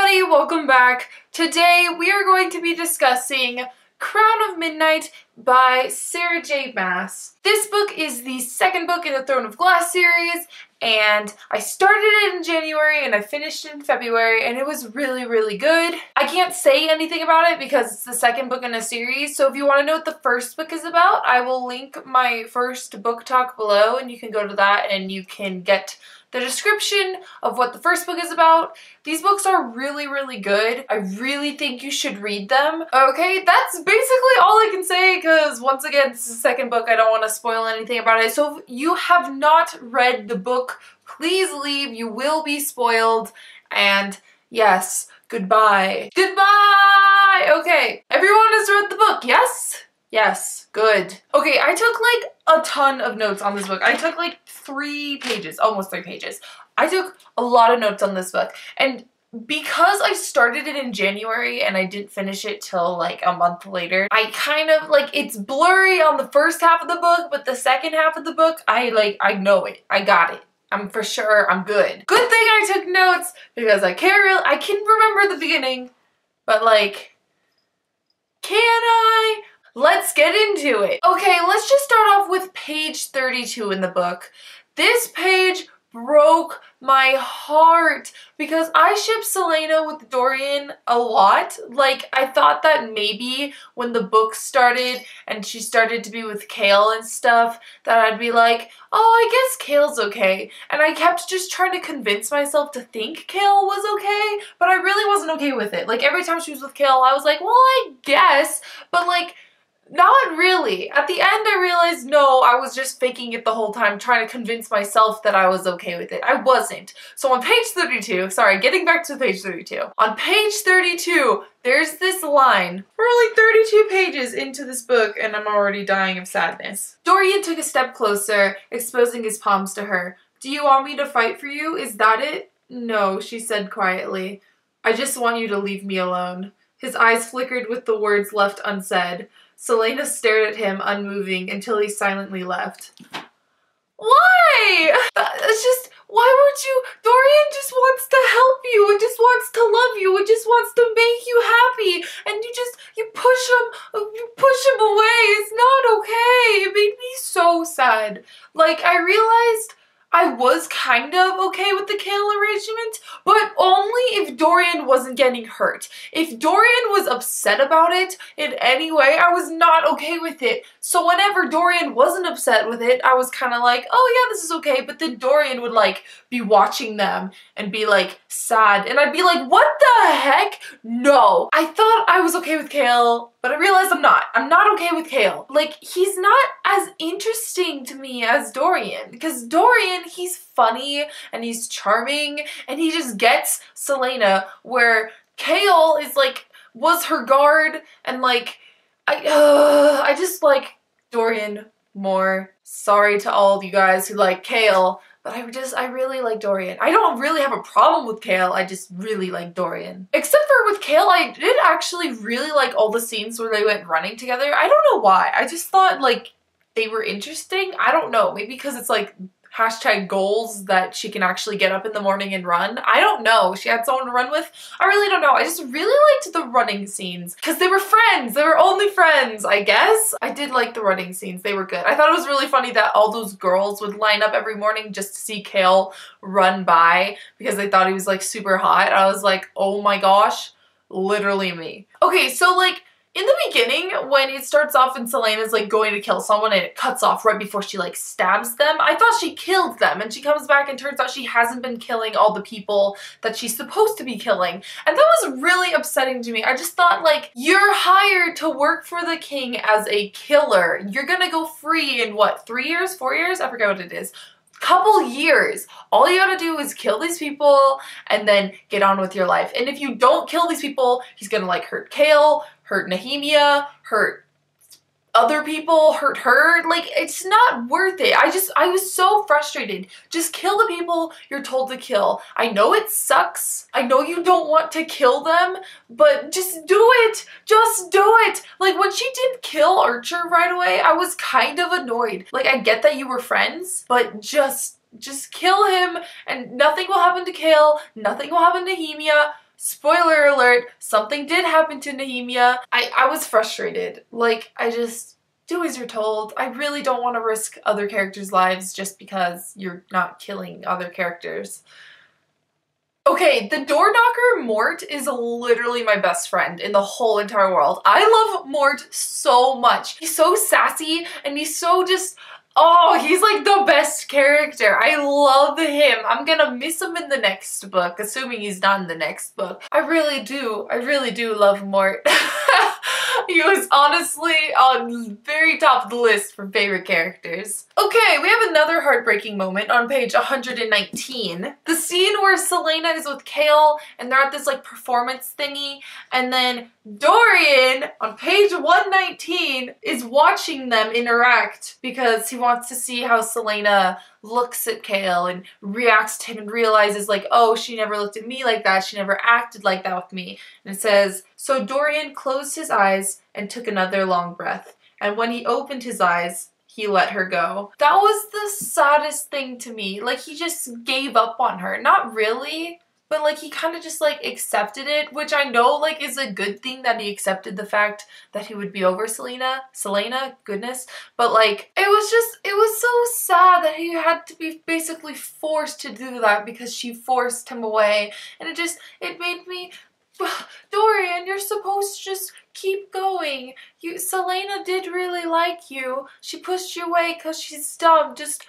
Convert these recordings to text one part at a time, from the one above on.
everybody, welcome back. Today we are going to be discussing Crown of Midnight by Sarah J. Maas. This book is the second book in the Throne of Glass series, and I started it in January and I finished it in February, and it was really good. I can't say anything about it because it's the second book in a series, so if you want to know what the first book is about, I will link my first book talk below and you can go to that and you can get the description of what the first book is about. These books are really good. I really think you should read them. Okay, that's basically all I can say because once again, this is the second book. I don't want to spoil anything about it. So if you have not read the book, please leave. You will be spoiled. And yes, goodbye. Goodbye! Okay, everyone has read the book, yes? Yes, good. Okay, I took like a ton of notes on this book. I took like 3 pages, almost 3 pages. I took a lot of notes on this book. And because I started it in January and I didn't finish it till like a month later, I kind of like, it's blurry on the first half of the book, but the second half of the book, I know it. I got it. I'm for sure, I'm good. Good thing I took notes because I can remember the beginning, but like, can I? Let's get into it. Okay, let's just start off with page 32 in the book. This page broke my heart because I ship Selena with Dorian a lot. Like, I thought that maybe when the book started and she started to be with Kale and stuff, that I'd be like, oh, I guess Kale's okay. And I kept just trying to convince myself to think Kale was okay, but I really wasn't okay with it. Like, every time she was with Kale, I was like, well, I guess, but like, not really. At the end, I realized, no, I was just faking it the whole time, trying to convince myself that I was okay with it. I wasn't. So on page 32, sorry, getting back to page 32. On page 32, there's this line. We're only 32 pages into this book, and I'm already dying of sadness. Dorian took a step closer, exposing his palms to her. Do you want me to fight for you? Is that it? No, she said quietly. I just want you to leave me alone. His eyes flickered with the words left unsaid. Selena stared at him, unmoving, until he silently left. Why? It's just, why would you? Dorian just wants to help you. It just wants to love you. It just wants to make you happy. And you push him away. It's not okay. It made me so sad. Like, I realized I was kind of okay with the Kale arrangement, but only if Dorian wasn't getting hurt. If Dorian was upset about it in any way, I was not okay with it. So whenever Dorian wasn't upset with it, I was kind of like, oh yeah, this is okay. But then Dorian would like be watching them and be like sad. And I'd be like, what the heck? No. I thought I was okay with Kale, but I realized I'm not. I'm not okay with Kale. Like, he's not as interesting to me as Dorian. Because Dorian, he's funny and he's charming and he just gets Selena, where Kale is like, was her guard, and like, I just like Dorian more. Sorry to all you guys who like Kale, but I really like Dorian. I don't really have a problem with Kale, I just really like Dorian. Except for with Kale, I did actually really like all the scenes where they went running together. I don't know why. I just thought like they were interesting. I don't know, maybe because it's like hashtag goals that she can actually get up in the morning and run. I don't know. She had someone to run with. I really don't know. I just really liked the running scenes because they were friends. They were only friends, I guess. I did like the running scenes. They were good. I thought it was really funny that all those girls would line up every morning just to see Kale run by because they thought he was like super hot. I was like, oh my gosh, literally me. Okay, so like, in the beginning, when it starts off and Selena's like going to kill someone and it cuts off right before she like stabs them, I thought she killed them, and she comes back and turns out she hasn't been killing all the people that she's supposed to be killing. And that was really upsetting to me. I just thought like, you're hired to work for the king as a killer. You're gonna go free in what, 3 years, 4 years? I forget what it is. Couple years. All you gotta do is kill these people and then get on with your life. And if you don't kill these people, he's gonna like hurt Kale, hurt Nehemia, hurt other people, hurt her. Like, it's not worth it. I was so frustrated. Just kill the people you're told to kill. I know it sucks. I know you don't want to kill them, but just do it. Just do it. Like, when she didn't kill Archer right away, I was kind of annoyed. Like, I get that you were friends, but just kill him and nothing will happen to Kale. Nothing will happen to Nehemia. spoiler alert, something did happen to Nehemia. I was frustrated. Like, I just, do as you're told. I really don't want to risk other characters' lives just because you're not killing other characters. Okay, the door knocker Mort is literally my best friend in the whole entire world. I love Mort so much. He's so sassy and he's so just, oh, he's like the best character. I love him. I'm gonna miss him in the next book, assuming he's not in the next book. I really do love Mort. He was honestly on very top of the list for favorite characters. Okay, we have another heartbreaking moment on page 119. The scene where Selena is with Kale and they're at this like performance thingy, and then Dorian on page 119 is watching them interact because he wants to see how Selena looks at Kale and reacts to him and realizes like, oh, she never looked at me like that. She never acted like that with me. And it says, so Dorian closed his eyes and took another long breath. And when he opened his eyes, he let her go. That was the saddest thing to me. Like, he just gave up on her. Not really, but like he kind of just like accepted it, which I know like is a good thing that he accepted the fact that he would be over Selena, goodness. But like, it was so sad that he had to be basically forced to do that because she forced him away. And it made me, Dorian, you're supposed to just keep going. Selena did really like you. She pushed you away because she's dumb. Just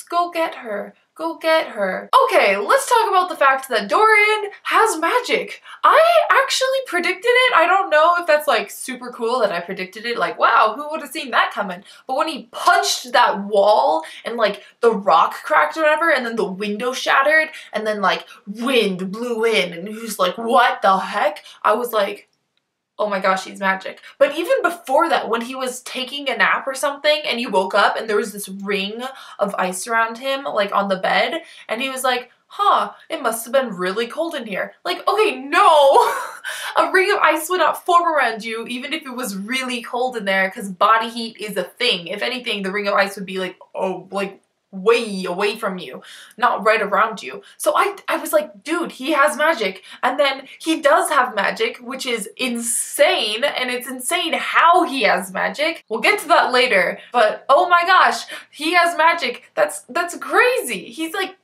go get her. Go get her. Okay, let's talk about the fact that Dorian has magic. I actually predicted it. I don't know if that's like super cool that I predicted it. Like, wow, who would have seen that coming? But when he punched that wall and like the rock cracked or whatever, and then the window shattered, and then like wind blew in, and he was like, what the heck? I was like, oh my gosh, he's magic. But even before that, when he was taking a nap or something and he woke up and there was this ring of ice around him, like on the bed, and he was like, huh, it must have been really cold in here. Like, okay, no! A ring of ice would not form around you even if it was really cold in there, because body heat is a thing. If anything, the ring of ice would be like, oh, like, way away from you, not right around you. So I was like, dude, he has magic. And then he does have magic, which is insane, and it's insane how he has magic. We'll get to that later, but oh my gosh, he has magic. That's crazy. He's like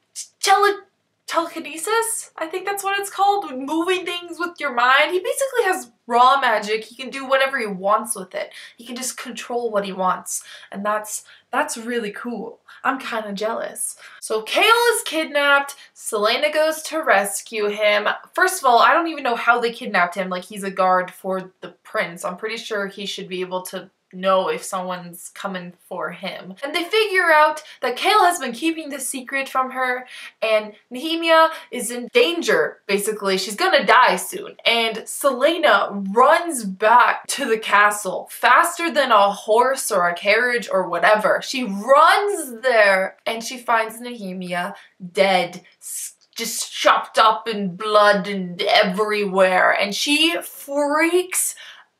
telekinesis? I think that's what it's called, moving things with your mind. He basically has raw magic. He can do whatever he wants with it. He can just control what he wants, and that's really cool. I'm kind of jealous. So Kale is kidnapped. Selena goes to rescue him. First of all, I don't even know how they kidnapped him. Like, he's a guard for the prince. I'm pretty sure he should be able to know if someone's coming for him. And they figure out that Kale has been keeping the secret from her, and Nehemia is in danger, basically. She's gonna die soon. And Selena runs back to the castle faster than a horse or a carriage or whatever. She runs there and she finds Nehemia dead, just chopped up in blood and everywhere, and she freaks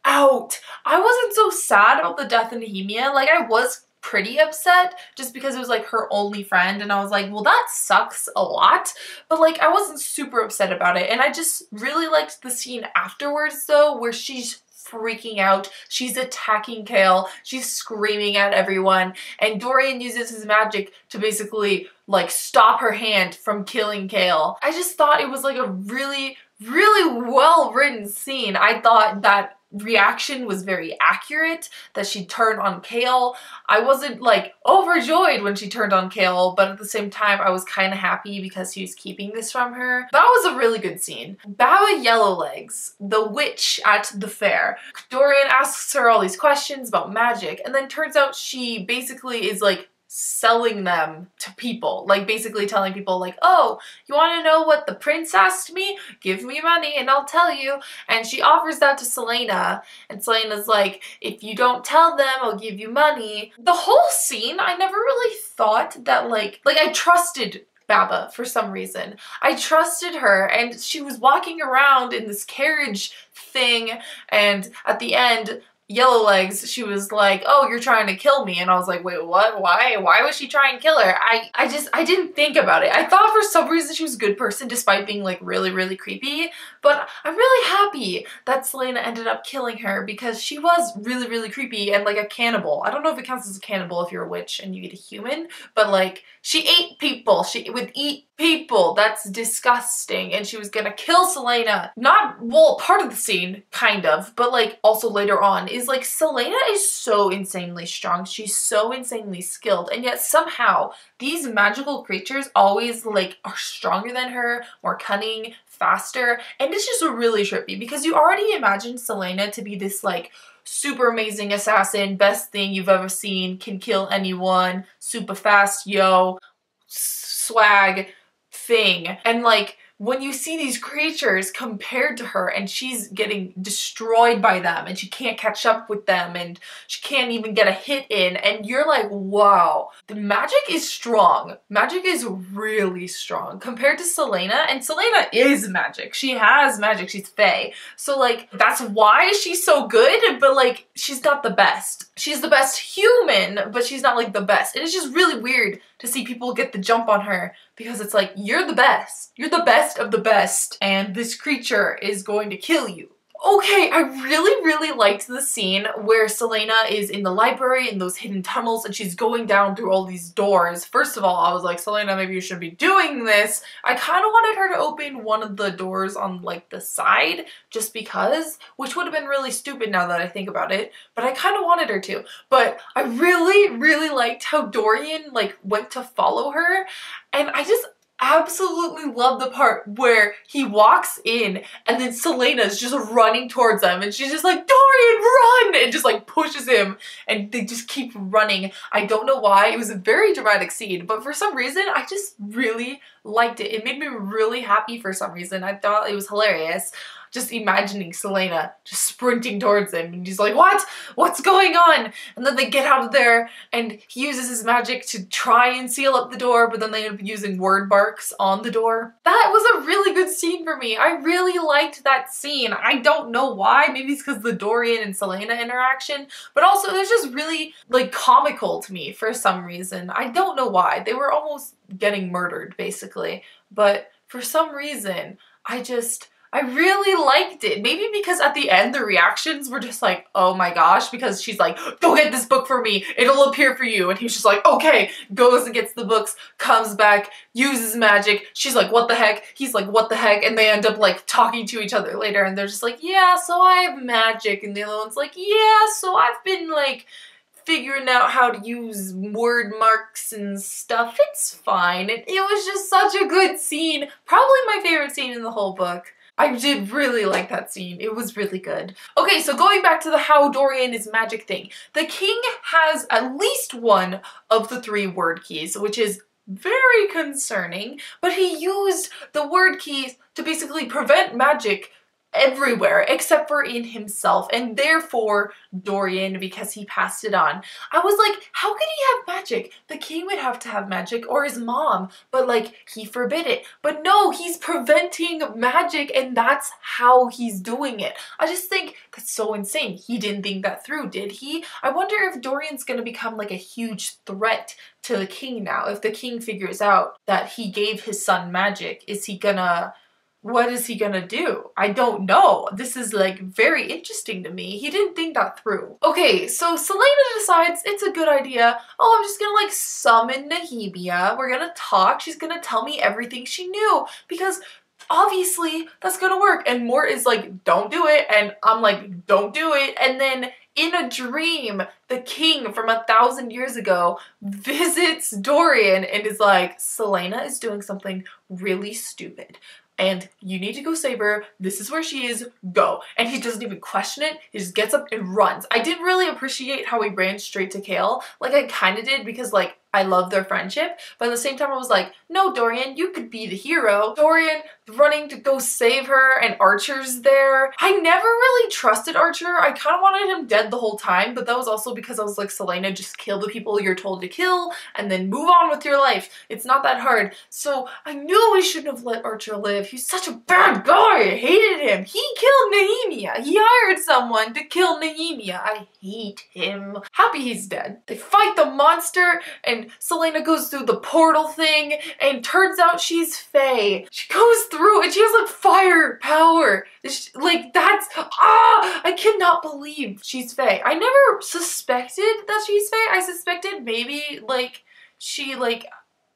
out. I wasn't so sad about the death of Nehemia. Like, I was pretty upset just because it was like her only friend, and I was like, well, that sucks a lot, but like I wasn't super upset about it. And I just really liked the scene afterwards though, where she's freaking out, she's attacking Kale, she's screaming at everyone, and Dorian uses his magic to basically like stop her hand from killing Kale. I just thought it was like a really well written scene. I thought that reaction was very accurate, that she turned on Kale. I wasn't like overjoyed when she turned on Kale, but at the same time I was kind of happy because he was keeping this from her. That was a really good scene. Baba Yellowlegs, the witch at the fair. Dorian asks her all these questions about magic, and then turns out she basically is like selling them to people, like basically telling people like, oh, you want to know what the prince asked me? Give me money and I'll tell you. And she offers that to Selena, and Selena's like, if you don't tell them, I'll give you money. The whole scene, I never really thought that like I trusted Baba for some reason. I trusted her, and she was walking around in this carriage thing, and at the end Yellowlegs, she was like, oh, you're trying to kill me. And I was like, wait, what? Why was she trying to kill her? I didn't think about it. I thought for some reason she was a good person despite being like really, really creepy. But I'm really happy that Celaena ended up killing her because she was really, really creepy and like a cannibal. I don't know if it counts as a cannibal if you're a witch and you eat a human, but like she ate people. She would eat people. That's disgusting. And she was gonna kill Celaena. Not, well, part of the scene, kind of, but like also later on is like Celaena is so insanely strong. She's so insanely skilled. And yet somehow these magical creatures always like are stronger than her, more cunning, faster. And it's just really trippy because you already imagine Celaena to be this like super amazing assassin, best thing you've ever seen, can kill anyone, super fast, yo, swag thing. And like when you see these creatures compared to her and she's getting destroyed by them and she can't catch up with them and she can't even get a hit in, and you're like, wow, the magic is strong. Magic is really strong compared to Celaena, and Celaena is magic. She has magic. She's fae. So like that's why she's so good, but like she's not the best. She's the best human, but she's not like the best. And it's just really weird to see people get the jump on her because it's like, you're the best. You're the best of the best, and this creature is going to kill you. Okay, I really, really liked the scene where Celaena is in the library in those hidden tunnels and she's going down through all these doors. First of all, I was like, Celaena, maybe you should be doing this. I kind of wanted her to open one of the doors on like the side just because, which would have been really stupid now that I think about it, but I kind of wanted her to. But I really, really liked how Dorian like went to follow her, and I just absolutely love the part where he walks in and then Celaena's just running towards them and she's just like, Dorian, run! And just like pushes him and they just keep running. I don't know why. It was a very dramatic scene, but for some reason I just really liked it. It made me really happy for some reason. I thought it was hilarious. Just imagining Celaena just sprinting towards him and he's like, what? What's going on? And then they get out of there and he uses his magic to try and seal up the door, but then they end up using word marks on the door. That was a really good scene for me. I really liked that scene. I don't know why. Maybe it's because the Dorian and Celaena interaction, but also it was just really like comical to me for some reason. I don't know why. They were almost getting murdered basically, but for some reason I really liked it. Maybe because at the end the reactions were just like, oh my gosh, because she's like, go get this book for me, it'll appear for you. And he's just like, okay, goes and gets the books, comes back, uses magic. She's like, what the heck? He's like, what the heck? And they end up like talking to each other later and they're just like, yeah, so I have magic. And the other one's like, yeah, so I've been like figuring out how to use word marks and stuff. It's fine. It was just such a good scene. Probably my favorite scene in the whole book. I did really like that scene. It was really good. Okay, so going back to the how Dorian is magic thing. The king has at least one of the 3 word keys, which is very concerning, but he used the word keys to basically prevent magic everywhere except for in himself, and therefore Dorian, because he passed it on. I was like, how could he have magic? The king would have to have magic, or his mom, but like he forbid it. But no, he's preventing magic and that's how he's doing it. I just think that's so insane. He didn't think that through, did he? I wonder if Dorian's gonna become like a huge threat to the king now. If the king figures out that he gave his son magic, what is he gonna do? I don't know. This is like very interesting to me. He didn't think that through. Okay, so Celaena decides it's a good idea. Oh, I'm just gonna like summon Nehemia. We're gonna talk. She's gonna tell me everything she knew because obviously that's gonna work. And Mort is like, don't do it. And I'm like, don't do it. And then in a dream, the king from 1,000 years ago visits Dorian and is like, Celaena is doing something really stupid. And you need to go save her. This is where she is. Go. And he doesn't even question it. He just gets up and runs. I didn't really appreciate how he ran straight to Kale. Like I kind of did because like I love their friendship, but at the same time I was like, no, Dorian, you could be the hero. Dorian running to go save her and Archer's there. I never really trusted Archer. I kind of wanted him dead the whole time, but that was also because I was like, Selena, just kill the people you're told to kill and then move on with your life. It's not that hard. So I knew we shouldn't have let Archer live. He's such a bad guy. I hated him. He killed Nehemia. He hired someone to kill Nehemia. I hate him. Happy he's dead. They fight the monster and Selena goes through the portal thing and turns out she's Fae. She goes through and she has like fire power. Like that's, I cannot believe she's Fae. I never suspected that she's Fae. I suspected maybe like she like,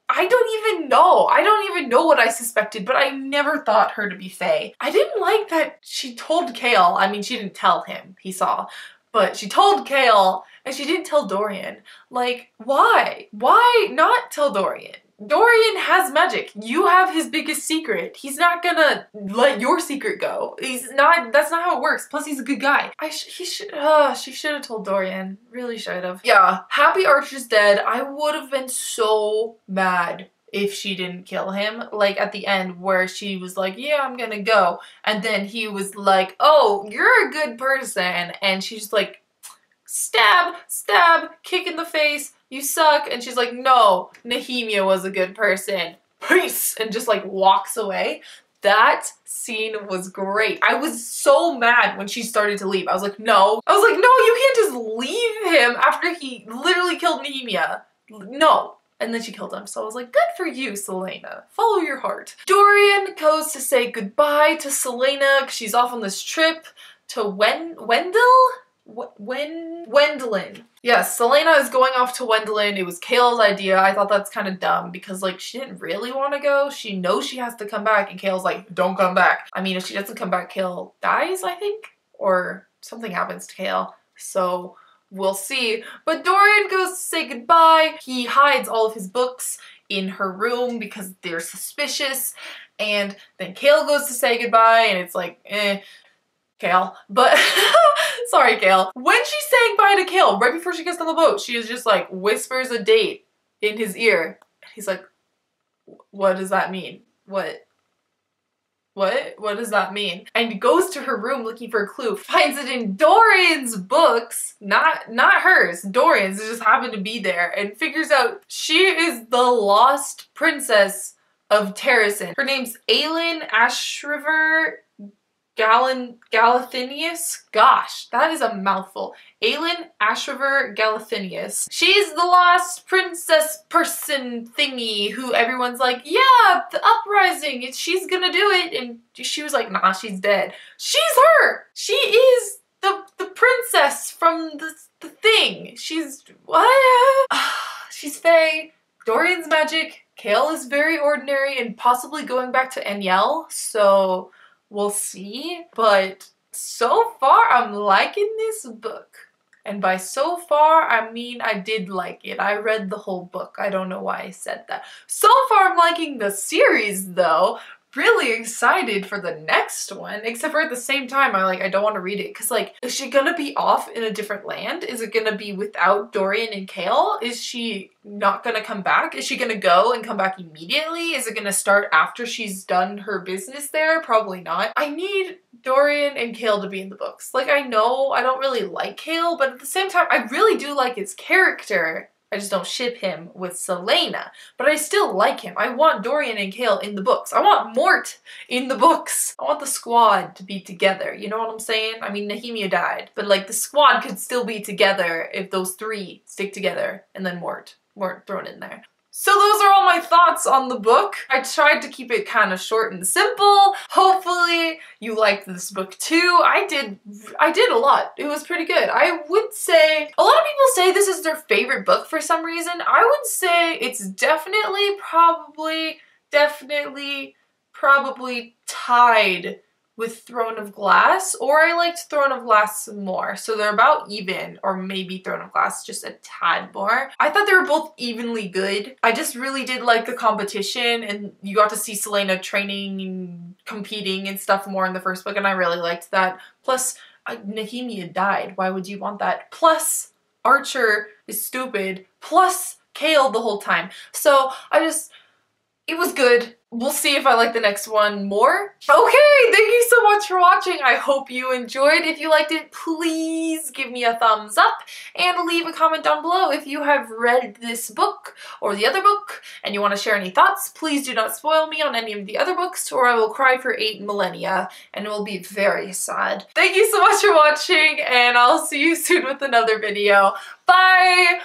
I don't even know. I don't even know what I suspected, but I never thought her to be Fae. I didn't like that she told Kale. I mean, she didn't tell him, he saw, but she told Kale and she didn't tell Dorian. Like, why? Why not tell Dorian? Dorian has magic. You have his biggest secret. He's not gonna let your secret go. He's not, that's not how it works. Plus he's a good guy. She should have told Dorian. Really should have. Yeah, happy Archer's dead. I would have been so mad if she didn't kill him. Like at the end where she was like, yeah, I'm gonna go. And then he was like, oh, you're a good person. And she's like, stab, stab, kick in the face. You suck. And she's like, no, Nehemia was a good person. Peace. And just like walks away. That scene was great. I was so mad when she started to leave. I was like, no. I was like, no, you can't just leave him after he literally killed Nehemia. No. And then she killed him. So I was like, good for you, Selena. Follow your heart. Dorian goes to say goodbye to Selena because she's off on this trip to Wendlin. Yes, Selena is going off to Wendlin. It was Kale's idea. I thought that's kind of dumb because like she didn't really want to go. She knows she has to come back and Kale's like, don't come back. I mean, if she doesn't come back, Kale dies, I think, or something happens to Kale. So we'll see. But Dorian goes to say goodbye. He hides all of his books in her room because they're suspicious. And then Kale goes to say goodbye and it's like, Kale. But sorry, Kale. When she's saying bye to Kale, right before she gets on the boat, she is just like whispers a date in his ear. He's like, what does that mean? What does that mean? And he goes to her room looking for a clue, finds it in Dorian's books, not hers, Dorian's, it just happened to be there, and figures out she is the lost princess of Terrasen. Her name's Aelin Ashriver Galathinius? Gosh, that is a mouthful. Aelin Ashriver Galathinius. She's the lost princess person thingy who everyone's like, yeah, the uprising, she's gonna do it. And she was like, nah, she's dead. She's her! She is the princess from the thing. She's, what? She's Fae. Dorian's magic. Kale is very ordinary and possibly going back to Eniel, so we'll see, but so far I'm liking this book. And by so far, I mean I did like it. I read the whole book. I don't know why I said that. So far I'm liking the series though. Really excited for the next one, except for at the same time I don't want to read it because like, is she gonna be off in a different land? Is it gonna be without Dorian and Kale? Is she not gonna come back? Is she gonna go and come back immediately? Is it gonna start after she's done her business there? Probably not. I need Dorian and Kale to be in the books. Like, I know I don't really like Kale, but at the same time I really do like his character. I just don't ship him with Selena, but I still like him. I want Dorian and Kale in the books. I want Mort in the books. I want the squad to be together. You know what I'm saying? I mean, Nehemia died, but like the squad could still be together if those three stick together and then Mort thrown in there. So those are all my thoughts on the book. I tried to keep it kind of short and simple. Hopefully you liked this book too. I did a lot. It was pretty good. I would say, a lot of people say this is their favorite book for some reason. I would say it's definitely, probably tied with Throne of Glass, or I liked Throne of Glass more. So they're about even, or maybe Throne of Glass just a tad more. I thought they were both evenly good. I just really did like the competition, and you got to see Selena training and competing and stuff more in the first book, and I really liked that. Plus, Nehemia died. Why would you want that? Plus, Archer is stupid. Plus, kale the whole time. So it was good. We'll see if I like the next one more. Okay, thank you so much for watching. I hope you enjoyed. If you liked it, please give me a thumbs up and leave a comment down below. If you have read this book or the other book and you want to share any thoughts, please do not spoil me on any of the other books or I will cry for 8 millennia and it will be very sad. Thank you so much for watching and I'll see you soon with another video. Bye!